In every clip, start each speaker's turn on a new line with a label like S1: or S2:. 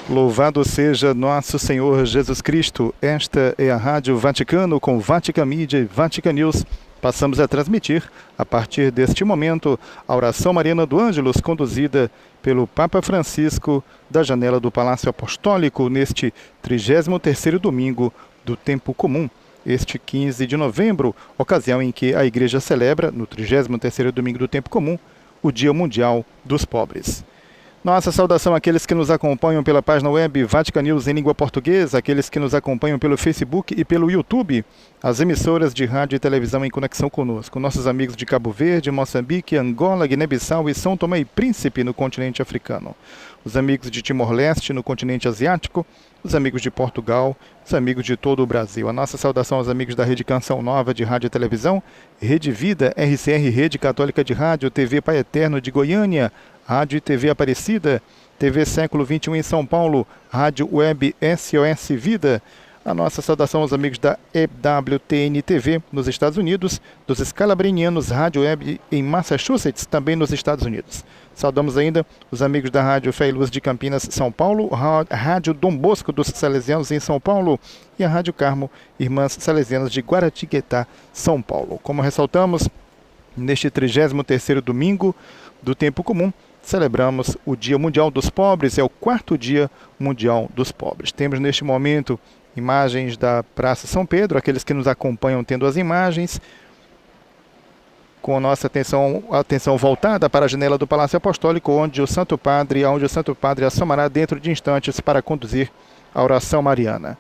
S1: Louvado seja nosso Senhor Jesus Cristo. Esta é a Rádio Vaticano com Vatican Media e Vatican News. Passamos a transmitir, a partir deste momento, a oração mariana do Ângelus, conduzida pelo Papa Francisco da janela do Palácio Apostólico, neste 33º domingo do Tempo Comum, este 15 de novembro, ocasião em que a Igreja celebra, no 33º domingo do Tempo Comum, o Dia Mundial dos Pobres. Nossa saudação àqueles que nos acompanham pela página web Vatican News em língua portuguesa, aqueles que nos acompanham pelo Facebook e pelo YouTube, as emissoras de rádio e televisão em conexão conosco, nossos amigos de Cabo Verde, Moçambique, Angola, Guiné-Bissau e São Tomé e Príncipe no continente africano, os amigos de Timor-Leste no continente asiático, os amigos de Portugal, os amigos de todo o Brasil. A nossa saudação aos amigos da Rede Canção Nova de rádio e televisão, Rede Vida, RCR Rede Católica de Rádio, TV Pai Eterno de Goiânia, Rádio e TV Aparecida, TV Século XXI em São Paulo, Rádio Web SOS Vida. A nossa saudação aos amigos da EWTN TV nos Estados Unidos, dos Scalabrinianos Rádio Web em Massachusetts, também nos Estados Unidos. Saudamos ainda os amigos da Rádio Fé e Luz de Campinas, São Paulo, a Rádio Dom Bosco dos Salesianos em São Paulo e a Rádio Carmo, Irmãs Salesianas de Guaratinguetá, São Paulo. Como ressaltamos, neste 33º domingo do Tempo Comum, celebramos o Dia Mundial dos Pobres, é o 4º Dia Mundial dos Pobres. Temos neste momento imagens da Praça São Pedro, aqueles que nos acompanham tendo as imagens, com a nossa atenção voltada para a janela do Palácio Apostólico, onde o Santo Padre assomará dentro de instantes para conduzir a oração mariana.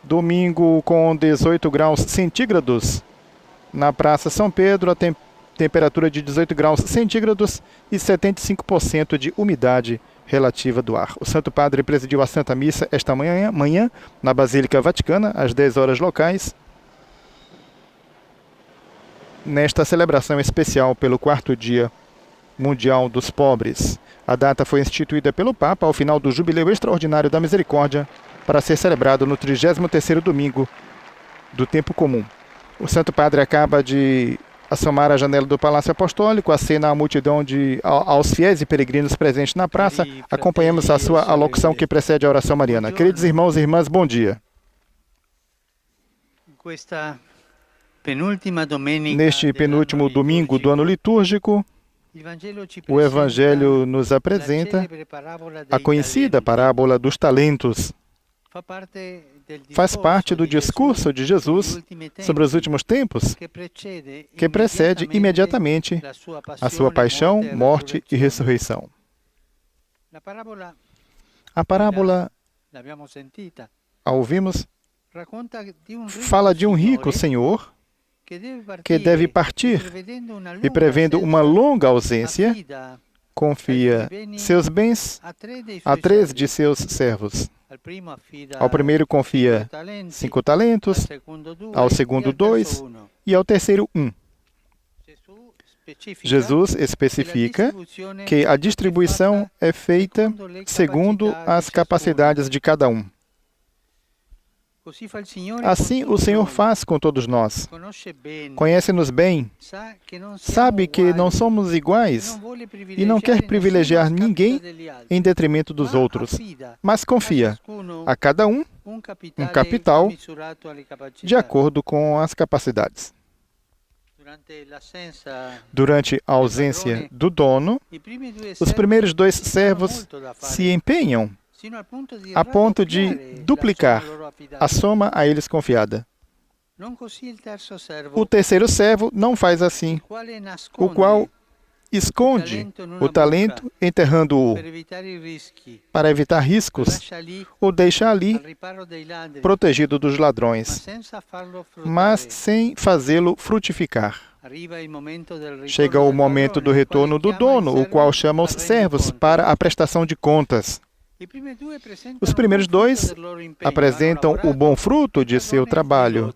S1: Domingo com 18 graus centígrados na Praça São Pedro, a temperatura de 18 graus centígrados e 75% de umidade relativa do ar. O Santo Padre presidiu a Santa Missa esta manhã na Basílica Vaticana, às 10 horas locais, nesta celebração especial pelo 4º Dia Mundial dos Pobres. A data foi instituída pelo Papa ao final do Jubileu Extraordinário da Misericórdia para ser celebrado no 33º domingo do Tempo Comum. O Santo Padre acaba de assomar a janela do Palácio Apostólico, acena a multidão aos fiéis e peregrinos presentes na praça. Acompanhamos a sua alocução que precede a oração mariana. Queridos irmãos e irmãs, bom dia. Neste penúltimo domingo do ano litúrgico, o Evangelho nos apresenta a conhecida parábola dos talentos. Faz parte do discurso de Jesus sobre os últimos tempos, que precede imediatamente a sua paixão, morte e ressurreição. A parábola, a ouvimos, fala de um rico senhor que deve partir e, prevendo uma longa ausência, confia seus bens a 3 de seus servos. Ao primeiro confia 5 talentos, ao segundo 2 e ao terceiro 1. Jesus especifica que a distribuição é feita segundo as capacidades de cada um. Assim o Senhor faz com todos nós. Conhece-nos bem, sabe que não somos iguais e não quer privilegiar ninguém em detrimento dos outros, mas confia a cada um um capital de acordo com as capacidades. Durante a ausência do dono, os primeiros 2 servos se empenham a ponto de duplicar a soma a eles confiada. O terceiro servo não faz assim, o qual esconde o talento, enterrando-o para evitar riscos, o deixa ali, protegido dos ladrões, mas sem fazê-lo frutificar. Chega o momento do retorno do dono, o qual chama os servos para a prestação de contas. Os primeiros 2 apresentam o bom fruto de seu trabalho,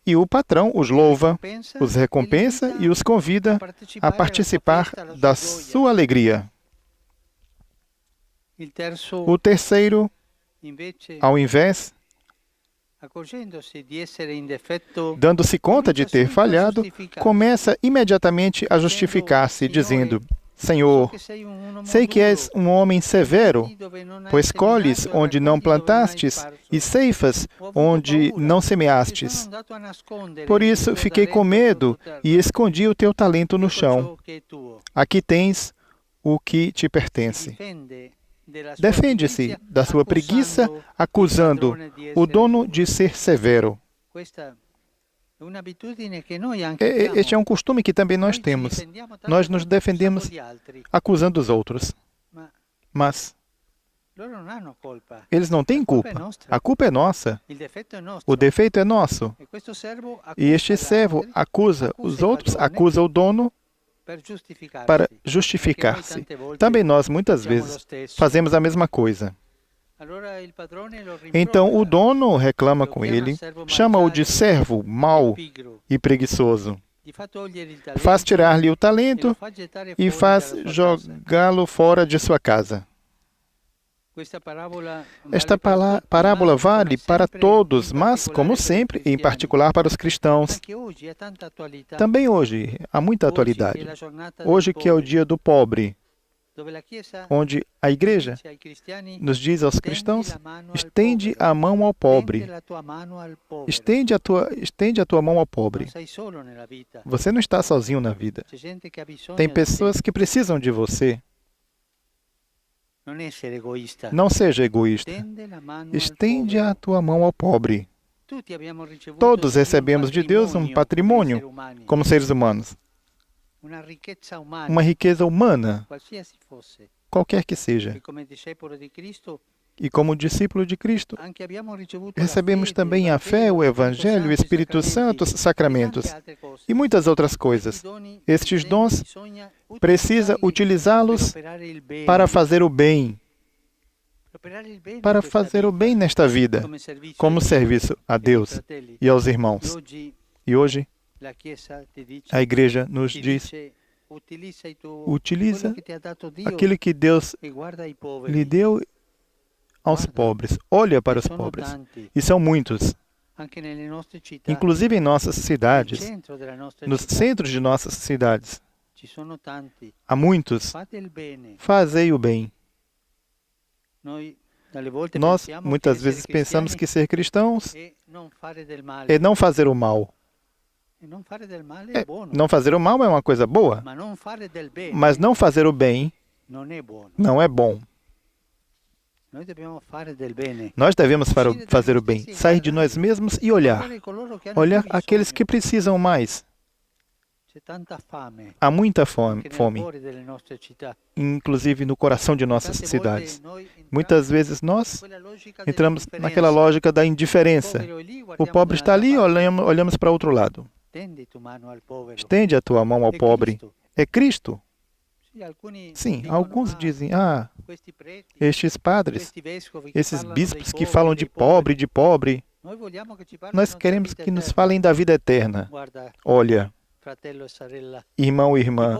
S1: e o patrão os louva, os recompensa e os convida a participar da sua alegria. O terceiro, ao invés, dando-se conta de ter falhado, começa imediatamente a justificar-se, dizendo: Senhor, sei que és um homem severo, pois colhes onde não plantastes e ceifas onde não semeastes. Por isso fiquei com medo e escondi o teu talento no chão. Aqui tens o que te pertence. Defende-se da sua preguiça, acusando o dono de ser severo. Este é um costume que também nós temos. Nós nos defendemos acusando os outros. Mas eles não têm culpa. A culpa é nossa. O defeito é nosso. E este servo acusa os outros, acusa o dono para justificar-se. Também nós, muitas vezes, fazemos a mesma coisa. Então o dono reclama com ele, chama-o de servo mau e preguiçoso. Faz tirar-lhe o talento e faz jogá-lo fora de sua casa. Esta parábola vale para todos, mas, como sempre, em particular para os cristãos. Também hoje há muita atualidade. Hoje que é o dia do pobre, onde a igreja nos diz aos cristãos, estende a mão ao pobre. Estende a tua mão ao pobre. Você não está sozinho na vida. Tem pessoas que precisam de você. Não seja egoísta. Estende a tua mão ao pobre. Todos recebemos de Deus um patrimônio como seres humanos. Uma riqueza humana, qualquer que seja. E como discípulo de Cristo, recebemos também a fé, o Evangelho, o Espírito Santo, os sacramentos e muitas outras coisas. Estes dons, precisa utilizá-los para fazer o bem. Para fazer o bem nesta vida, como serviço a Deus e aos irmãos. E hoje, a igreja nos diz, utiliza aquilo que Deus lhe deu aos pobres. Olha para os pobres. E são muitos. Inclusive em nossas cidades, nos centros de nossas cidades. Há muitos. Fazei o bem. Nós, muitas vezes, pensamos que ser cristãos é não fazer o mal. Não fazer o mal é uma coisa boa, mas não fazer o bem não é bom. Nós devemos fazer o bem, sair de nós mesmos e olhar aqueles que precisam mais. Há muita fome, inclusive no coração de nossas cidades. Muitas vezes nós entramos naquela lógica da indiferença. O pobre está ali, olhamos para outro lado. Estende a tua mão ao pobre. É Cristo. Sim, alguns dizem, estes padres, esses bispos que falam de pobre, nós queremos que nos falem da vida eterna. Olha, irmão e irmã,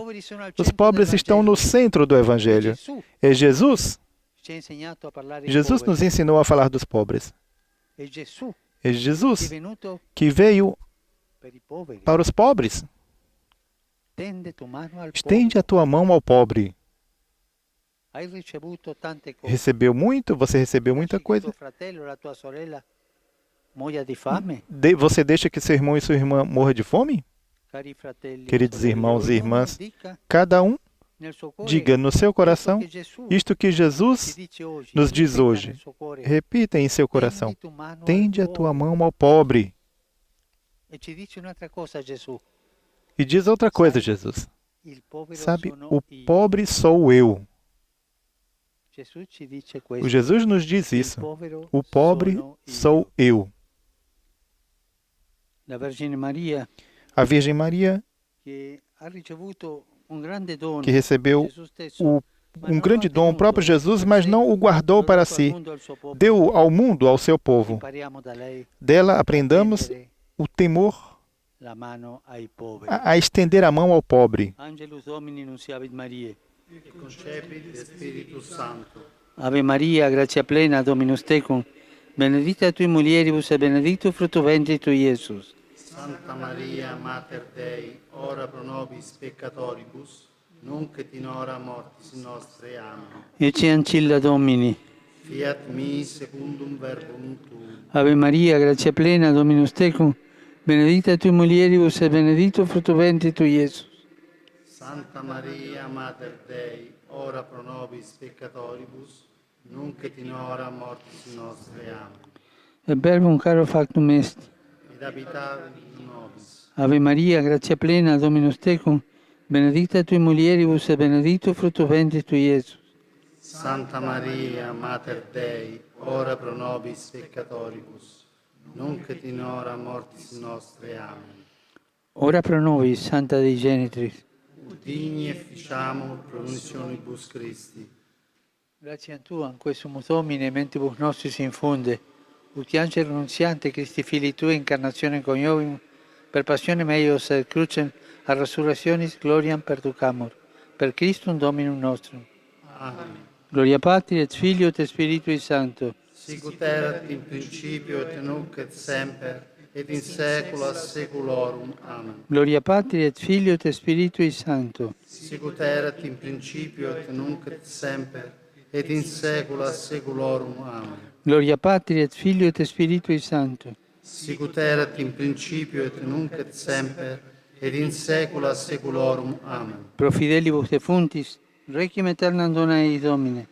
S1: os pobres estão no centro do Evangelho. É Jesus. Jesus nos ensinou a falar dos pobres. É Jesus que veio para os pobres. Estende a tua mão ao pobre. Recebeu muito? Você recebeu muita coisa? Você deixa que seu irmão e sua irmã morram de fome? Queridos irmãos e irmãs, cada um diga no seu coração isto que Jesus nos diz hoje. Repita em seu coração. Tende a tua mão ao pobre. E diz outra coisa, Jesus. Sabe, o pobre sou eu. O Jesus nos diz isso. O pobre sou eu. A Virgem Maria, que recebeu um grande dom, o próprio Jesus, mas não o guardou para si. Deu ao mundo, ao seu povo. Dela aprendamos o temor a estender a mão ao pobre.
S2: Ave Maria, gratia plena, Dominus tecum, benedicta tui mulieribus et benedictus fructus ventris tui, Iesus.
S3: Santa Maria, Mater Dei, ora pro nobis peccatoribus, nunc et in hora mortis nostre. Amen.
S2: Ecce ancilla Domini.
S3: Fiat mi secundum verbum tuum.
S2: Ave Maria, grazia plena, Dominus tecum, benedicta tui mulieribus et benedictus fructus ventris tui, Iesus.
S3: Santa Maria, Mater Dei, ora pro nobis peccatoribus, nunc et in hora mortis nostre. Amen.
S2: Et verbum caro factum est.
S3: Ed habitavit in nobis.
S2: Ave Maria, grazia plena, Dominus tecum, benedicta tui mulieribus et benedictus fructus ventris tui, Iesus.
S3: Santa Maria, Mater Dei, ora pro nobis peccatoribus, nunc et in hora mortis nostre. Amen.
S2: Ora pro nobis, Santa Dei Genitris.
S3: Ut digni efficiamur promissionibus Christi.
S2: Grazie a Tua, in questo Domine, mentibus nostris infunde, ut angelo annunziante Christi Filii Tui, incarnazione coniovium, per passione meius et crucem, a resurrectionis gloriam perducamur, per Christum Dominum nostrum.
S3: Amen.
S2: Gloria Patri et Filio et Spiritui Sancto.
S3: Sicut erat in principio et nunc et semper, et in saecula saeculorum. Amen.
S2: Gloria Patri et Filio et Spiritui Sancto.
S3: Sicut erat in principio et nunc et semper, et in saecula saeculorum. Amen.
S2: Gloria Patri et Filio et Spiritui Sancto.
S3: Sicut erat in principio et nunc et semper, et in saecula saeculorum. Amen.
S2: Pro fidelibus defuntis, requiem aeternam dona eis Domine.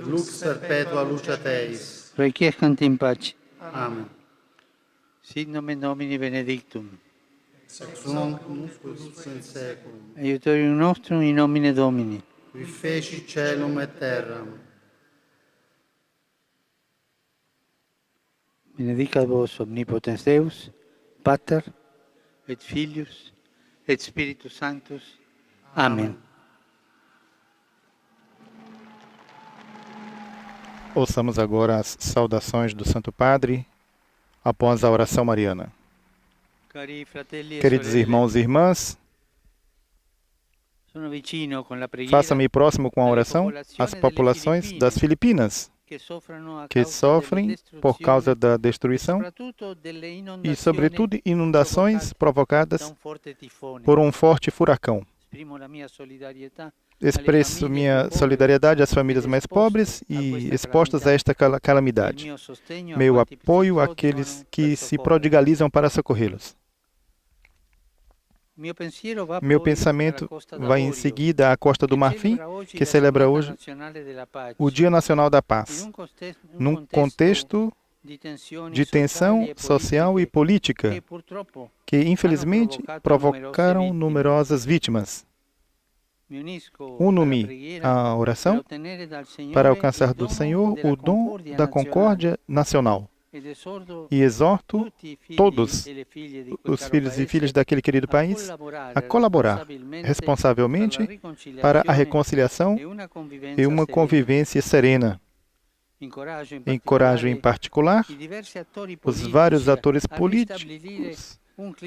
S3: Lux perpetua luceat eis.
S2: Requiescant in pace.
S3: Amen.
S2: Sit nomen Domini benedictum.
S3: Ex nunc usque in saeculum.
S2: Aiutorium nostrum in nomine Domini.
S3: Qui feci caelum et terram.
S2: Benedicat vos omnipotens Deus, Pater, et Filius, et Spiritus Sanctus. Amen.
S1: Ouçamos agora as saudações do Santo Padre após a oração mariana.
S2: Cari fratelli e
S1: Queridos
S2: sorelle,
S1: irmãos e irmãs,
S2: sono vicino con la preghiera
S1: faça-me próximo com a oração as populações das Filipinas que sofrem por causa da destruição e, sobretudo, inundações provocadas por um forte furacão. Expresso minha solidariedade às famílias mais pobres e expostas a esta calamidade. Meu apoio àqueles que se prodigalizam para socorrê-los. Meu pensamento vai em seguida à Costa do Marfim, que celebra hoje o Dia Nacional da Paz, num contexto de tensão social e política que, infelizmente, provocaram numerosas vítimas. Uno-me à oração para alcançar do Senhor o dom da concórdia nacional. E exorto todos os filhos e filhas daquele querido país a colaborar responsavelmente para a reconciliação e uma convivência serena. Encorajo em particular os vários atores políticos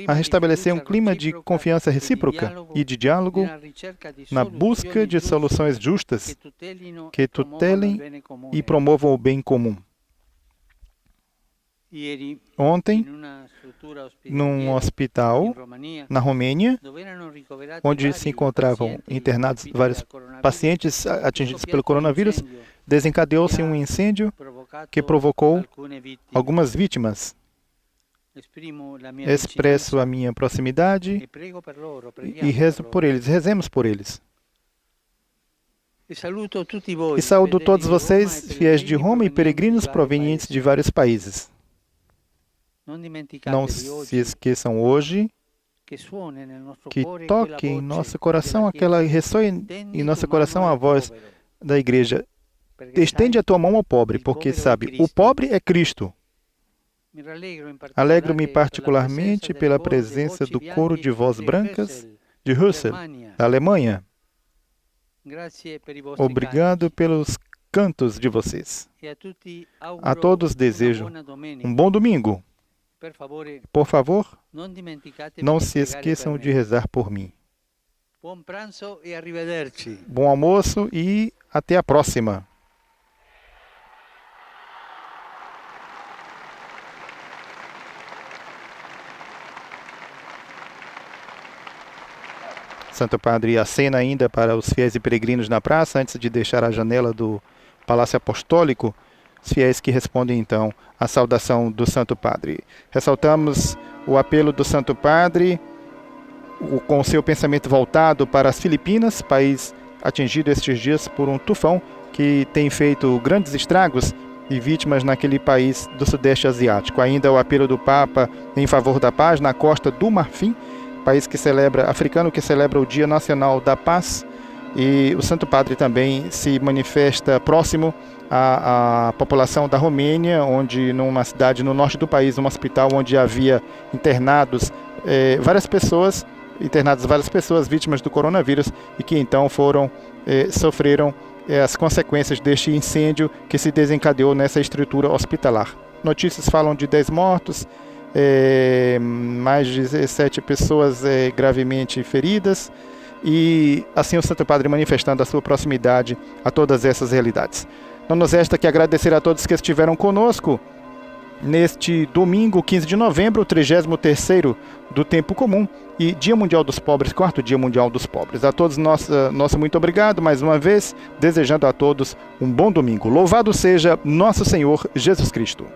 S1: a restabelecer um clima de confiança recíproca e de diálogo na busca de soluções justas que tutelem e promovam o bem comum. Ontem, num hospital na Romênia, onde se encontravam internados vários pacientes atingidos pelo coronavírus, desencadeou-se um incêndio que provocou algumas vítimas. Expresso a minha proximidade e rezo por eles, rezemos por eles. E saúdo todos vocês, fiéis de Roma e peregrinos provenientes de vários países. Não se esqueçam hoje que toque em nosso coração aquela ressoe em nosso coração a voz da igreja. Estende a tua mão ao pobre, porque sabe, o pobre é Cristo. Alegro-me particularmente pela presença do coro de voz brancas de Hüssel, da Alemanha. Obrigado pelos cantos de vocês. A todos desejo um bom domingo. Por favor, não se esqueçam de rezar por mim. Bom almoço e até a próxima. Santo Padre acena ainda para os fiéis e peregrinos na praça, antes de deixar a janela do Palácio Apostólico, os fiéis que respondem então à saudação do Santo Padre. Ressaltamos o apelo do Santo Padre, com seu pensamento voltado para as Filipinas, país atingido estes dias por um tufão que tem feito grandes estragos e vítimas naquele país do Sudeste Asiático. Ainda o apelo do Papa em favor da paz na Costa do Marfim, país africano que celebra o Dia Nacional da Paz, e o Santo Padre também se manifesta próximo à população da Romênia, onde numa cidade no norte do país, um hospital onde havia internadas várias pessoas vítimas do coronavírus e que então sofreram as consequências deste incêndio que se desencadeou nessa estrutura hospitalar. Notícias falam de 10 mortos, mais de 17 pessoas gravemente feridas, e assim o Santo Padre manifestando a sua proximidade a todas essas realidades. Não nos resta que agradecer a todos que estiveram conosco neste domingo, 15 de novembro, 33º do Tempo Comum e Dia Mundial dos Pobres, 4º Dia Mundial dos Pobres. A todos nosso muito obrigado mais uma vez, desejando a todos um bom domingo. Louvado seja nosso Senhor Jesus Cristo.